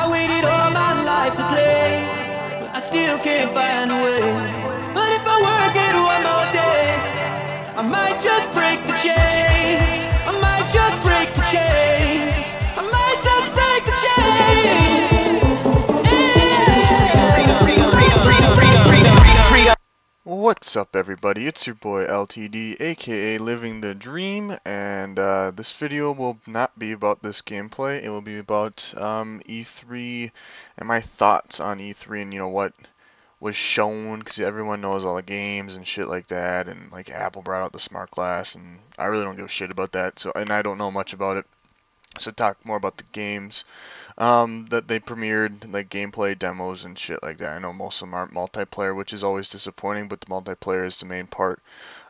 I waited all my life to play, but I still can't find a way. But if I work it one more day, I might just break the chain. I might just break the chain. I might just break the chain. What's up, everybody? It's your boy LTD, aka Living the Dream, and this video will not be about this gameplay. It will be about E3 and my thoughts on E3 and, you know, what was shown, because everyone knows all the games and shit like that, and like Apple brought out the smart glass, and I really don't give a shit about that, so, and I don't know much about it. So talk more about the games that they premiered, like gameplay demos and shit like that. I know most of them aren't multiplayer, which is always disappointing, but the multiplayer is the main part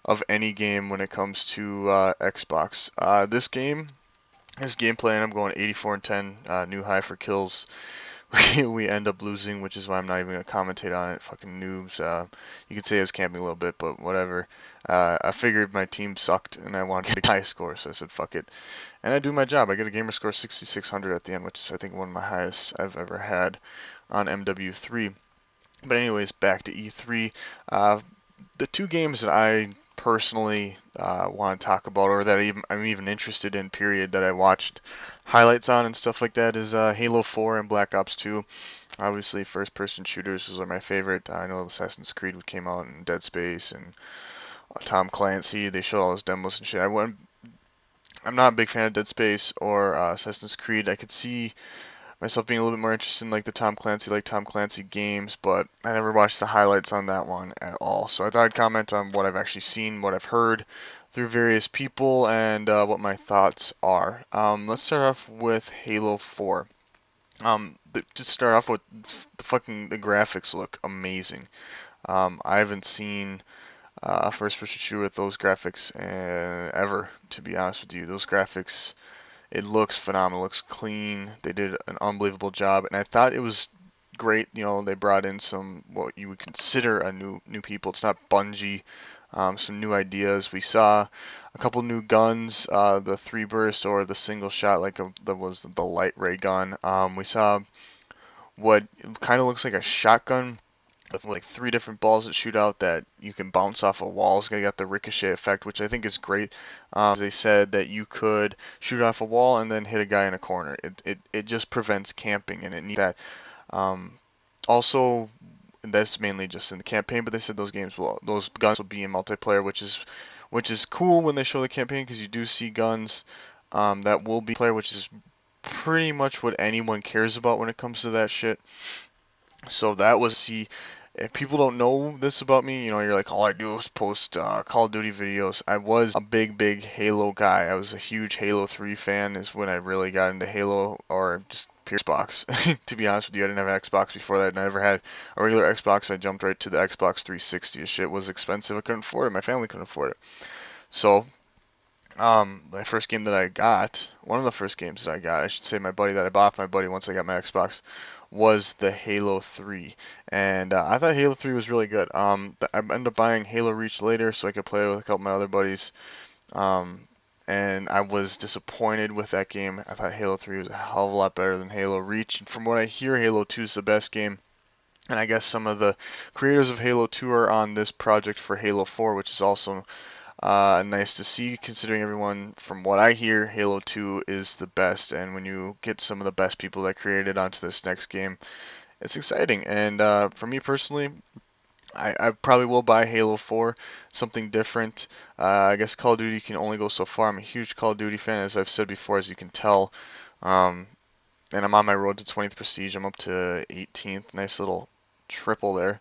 of any game when it comes to Xbox. This gameplay, and I'm going 84 and 10, new high for kills. We end up losing, which is why I'm not even going to commentate on it. Fucking noobs. You could say I was camping a little bit, but whatever. I figured my team sucked and I wanted to get a high score, so I said fuck it. And I do my job. I get a gamer score 6600 at the end, which is I think one of my highest I've ever had on MW3. But anyways, back to E3. The two games that I personally want to talk about, or that I'm even interested in, period, that I watched highlights on and stuff like that, is Halo 4 and Black Ops 2. Obviously, first-person shooters are my favorite. I know Assassin's Creed came out, and Dead Space, and Tom Clancy. They showed all those demos and shit. I'm not a big fan of Dead Space or Assassin's Creed. I could see myself being a little bit more interested in like Tom Clancy games, but I never watched the highlights on that one at all. So I thought I'd comment on what I've actually seen, what I've heard through various people, and what my thoughts are. Let's start off with Halo 4. To start off with, the graphics look amazing. I haven't seen a first-person shooter with those graphics ever, to be honest with you. Those graphics, it looks phenomenal. It looks clean. They did an unbelievable job, and I thought it was great. You know, they brought in some what you would consider a new people. It's not Bungie. Some new ideas. We saw a couple new guns, the 3 burst or the single shot, that was the light ray gun. We saw what kind of looks like a shotgun with like 3 different balls that shoot out that you can bounce off of walls. They got the ricochet effect, which I think is great. They said that you could shoot off a wall and then hit a guy in a corner. It just prevents camping, and it needs that. Also, that's mainly just in the campaign, but they said those guns will be in multiplayer, which is cool when they show the campaign, because you do see guns that will be player, which is pretty much what anyone cares about when it comes to that shit. So that was if people don't know this about me, you know, you're like, all I do is post Call of Duty videos. I was a big Halo guy. I was a huge Halo 3 fan, is when I really got into Halo, or just pure Xbox. To be honest with you, I didn't have an Xbox before that, and I never had a regular Xbox. I jumped right to the Xbox 360. The shit was expensive. I couldn't afford it. My family couldn't afford it. So, my first game that I got, one of the first games that I got, I should say, my buddy that I bought for my buddy once I got my Xbox, was the Halo 3, and I thought Halo 3 was really good. I ended up buying Halo Reach later so I could play with a couple of my other buddies, and I was disappointed with that game. I thought Halo 3 was a hell of a lot better than Halo Reach, and from what I hear, Halo 2 is the best game. And I guess some of the creators of Halo 2 are on this project for Halo 4, which is also nice to see, considering everyone, from what I hear, Halo 2 is the best, and when you get some of the best people that created onto this next game, it's exciting. And for me personally, I probably will buy Halo 4, something different. I guess Call of Duty can only go so far. I'm a huge Call of Duty fan, as I've said before, as you can tell, and I'm on my road to 20th Prestige. I'm up to 18th, nice little triple there.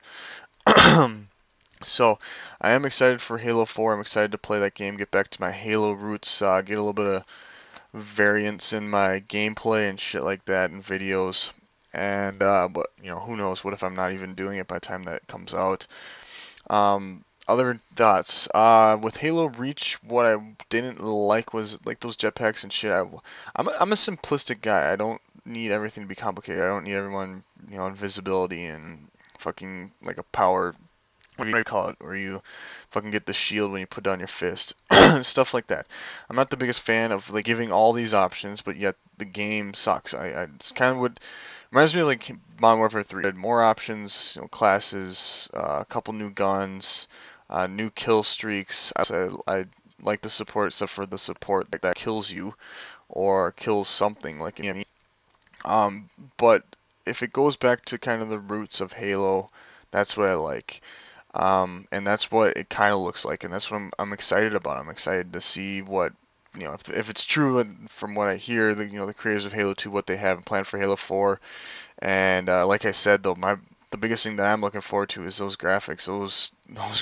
So, I am excited for Halo 4. I'm excited to play that game, get back to my Halo roots, get a little bit of variance in my gameplay and shit like that in videos. And, but, you know, who knows? What if I'm not even doing it by the time that comes out? Other thoughts. With Halo Reach, what I didn't like was, like, those jetpacks and shit. I'm a simplistic guy. I don't need everything to be complicated. I don't need everyone, you know, invisibility and fucking, like, a power, what do you call it, where you fucking get the shield when you put down your fist, stuff like that. I'm not the biggest fan of like giving all these options, but yet the game sucks. It's kind of what Reminds me of like Modern Warfare 3. It had more options, classes, a couple new guns, new kill streaks. I like the support, except for the support that kills you or kills something like an enemy. But if it goes back to kind of the roots of Halo, that's what I like. And that's what it kind of looks like, and that's what I'm excited about. I'm excited to see what, if it's true from what I hear, the creators of Halo 2, what they have planned for Halo 4. And like I said, though, the biggest thing that I'm looking forward to is those graphics. Those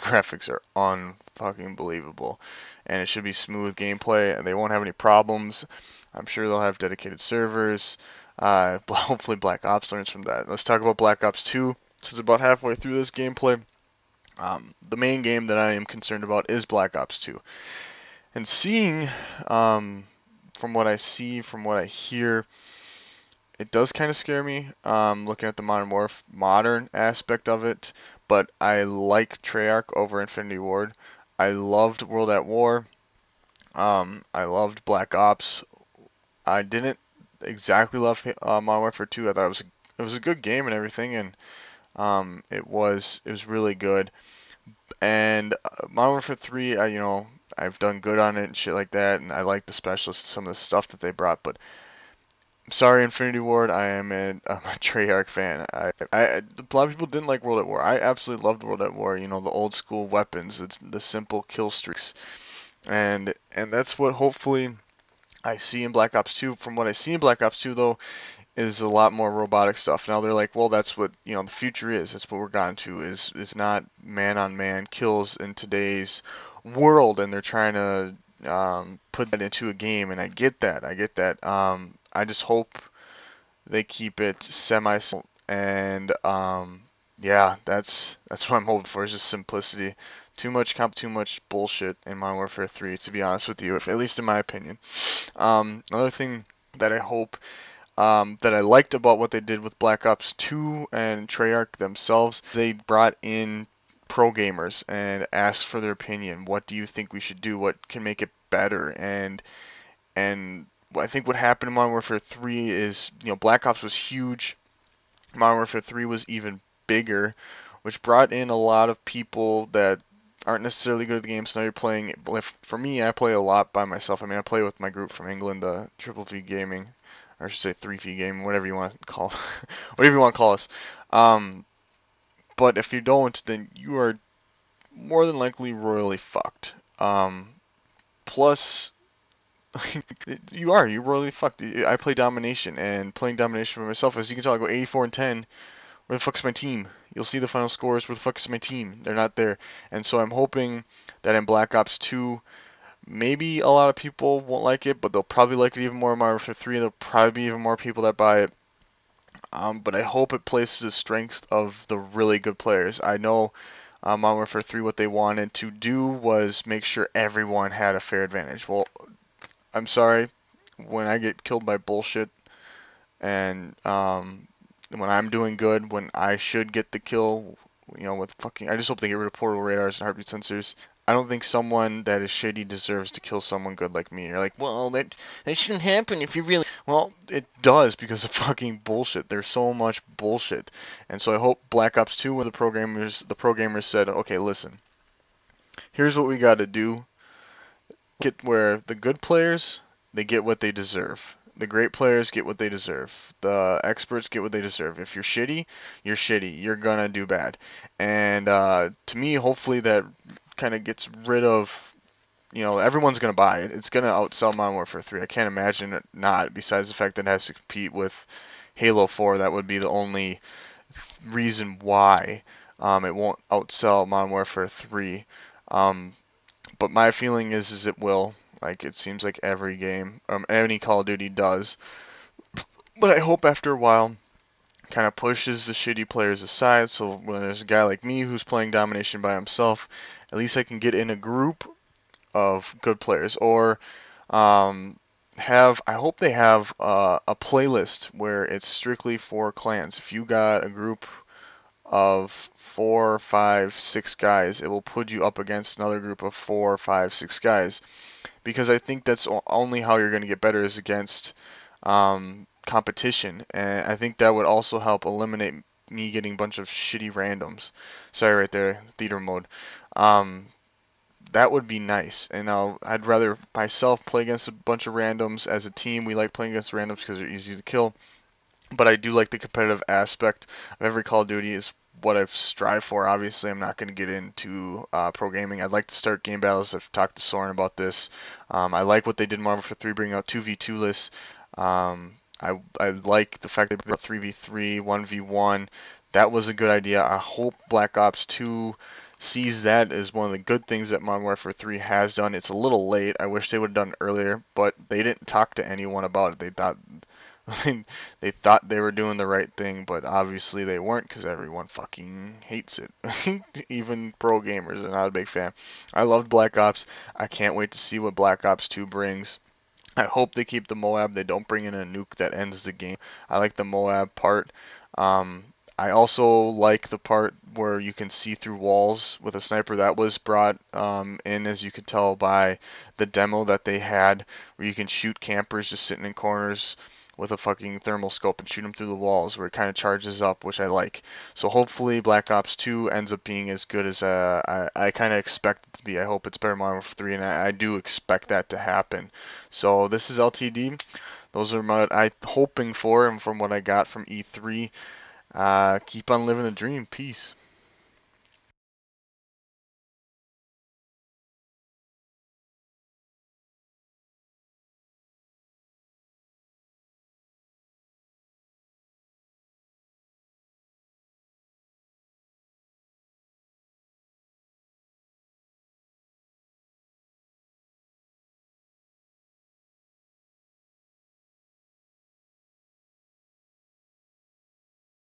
graphics are unfucking believable, and it should be smooth gameplay, and they won't have any problems. I'm sure they'll have dedicated servers. Hopefully, Black Ops learns from that. Let's talk about Black Ops 2. Since about halfway through this gameplay, the main game that I am concerned about is Black Ops 2. And seeing, from what I see, from what I hear, it does kind of scare me, looking at the modern aspect of it. But I like Treyarch over Infinity Ward. I loved World at War. I loved Black Ops. I didn't exactly love Modern Warfare 2. I thought it was a good game and everything, and it was really good. And Modern Warfare 3, I've done good on it and shit like that, and I like the specialists and some of the stuff that they brought. But I'm sorry, Infinity Ward, I'm a Treyarch fan. A lot of people didn't like World at War. I absolutely loved World at War. The old school weapons, the simple kill streaks, and that's what hopefully I see in Black Ops 2. From what I see in Black Ops 2, though, is a lot more robotic stuff. Now they're like, well, that's what the future is. That's what we're gone to. Is not man on man kills in today's world, and they're trying to put that into a game. And I get that. I get that. I just hope they keep it semi and yeah, that's what I'm hoping for. Is just simplicity. Too much too much bullshit in Modern Warfare 3, to be honest with you, at least in my opinion. Another thing that I hope that I liked about what they did with Black Ops 2 and Treyarch themselves, they brought in pro gamers and asked for their opinion. What do you think we should do? What can make it better? And I think what happened in Modern Warfare 3 is, Black Ops was huge. Modern Warfare 3 was even bigger, which brought in a lot of people that aren't necessarily good at the game. So now you're playing. For me, I play a lot by myself. I mean, I play with my group from England, Triple V Gaming, or I should say 3V Gaming, whatever you want to call, whatever you want to call us. But if you don't, then you are more than likely royally fucked. Plus, you're royally fucked. I play Domination, and playing Domination by myself, as you can tell, I go 84-10. Where the fuck's my team? You'll see the final scores. Where the fuck is my team? They're not there. And so I'm hoping that in Black Ops 2, maybe a lot of people won't like it, but they'll probably like it even more in Modern Warfare 3. There'll probably be even more people that buy it. But I hope it places the strength of the really good players. I know Modern Warfare 3, what they wanted to do was make sure everyone had a fair advantage. Well, I'm sorry, when I get killed by bullshit, and when I'm doing good, when I should get the kill, with fucking, I just hope they get rid of portal radars and heartbeat sensors. I don't think someone that is shitty deserves to kill someone good like me. You're like, well, that shouldn't happen if you really. Well, it does because of fucking bullshit. There's so much bullshit, and so I hope Black Ops 2, where the programmers said, okay, listen, here's what we got to do. Get where the good players, they get what they deserve. The great players get what they deserve. The experts get what they deserve. If you're shitty, you're shitty. You're gonna do bad. And to me, hopefully that kind of gets rid of, everyone's gonna buy it. It's gonna outsell Modern Warfare 3. I can't imagine it not. Besides the fact that it has to compete with Halo 4, that would be the only reason why it won't outsell Modern Warfare 3. But my feeling is it will. Like, it seems like every game, any Call of Duty does. But I hope after a while, kind of pushes the shitty players aside. So when there's a guy like me who's playing Domination by himself, at least I can get in a group of good players. Or I hope they have a playlist where it's strictly for clans. If you got a group of 4, 5, 6 guys, it will put you up against another group of 4, 5, 6 guys. Because I think that's only how you're going to get better is against competition, and I think that would also help eliminate me getting a bunch of shitty randoms. Sorry, right there, theater mode. Um, that would be nice, and I'd rather myself play against a bunch of randoms as a team. We like playing against randoms because they're easy to kill, but I do like the competitive aspect of every Call of Duty is what I've strived for. Obviously, I'm not going to get into pro gaming. I'd like to start game battles. I've talked to Soren about this. I like what they did in Marvel for 3, bringing out 2v2 lists. I like the fact they brought 3v3, 1v1. That was a good idea. I hope Black Ops 2 sees that as one of the good things that Modern Warfare 3 has done. It's a little late. I wish they would have done it earlier, but they didn't talk to anyone about it. They thought they thought they were doing the right thing, but obviously they weren't because everyone fucking hates it. Even pro gamers are not a big fan. I loved Black Ops. I can't wait to see what Black Ops 2 brings. I hope they keep the Moab. They don't bring in a nuke that ends the game. I like the Moab part. Um, I also like the part where you can see through walls with a sniper. That was brought in, as you could tell by the demo that they had, where you can shoot campers just sitting in corners with a fucking thermal scope and shoot them through the walls, where it kind of charges up, which I like. So hopefully Black Ops 2 ends up being as good as I kind of expect it to be. I hope it's better than Modern Warfare 3, and I do expect that to happen. So this is LTD. Those are what I'm hoping for, and from what I got from E3. Keep on living the dream. Peace.